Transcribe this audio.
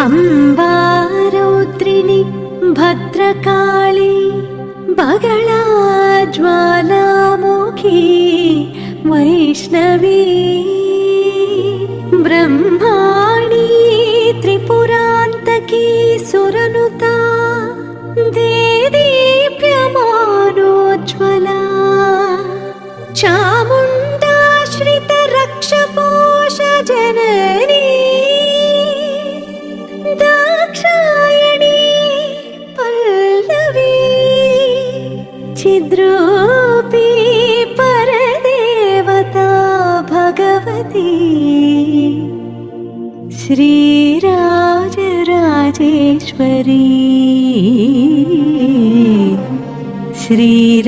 अम्बारौद्रिणि Bhadrakali Bagla Jwalamukhi Vaishnavi Brahmani त्रिपुरान्तकी सुरनुता देदीप्यमानोज्ज्वला चामुण्डाश्रितरक्षपोष Janani Dakshayani Pallavi चिद्रूपी परदेवता Bhagwati Sri Rajarajeshwari Sri Rajarajeshwari.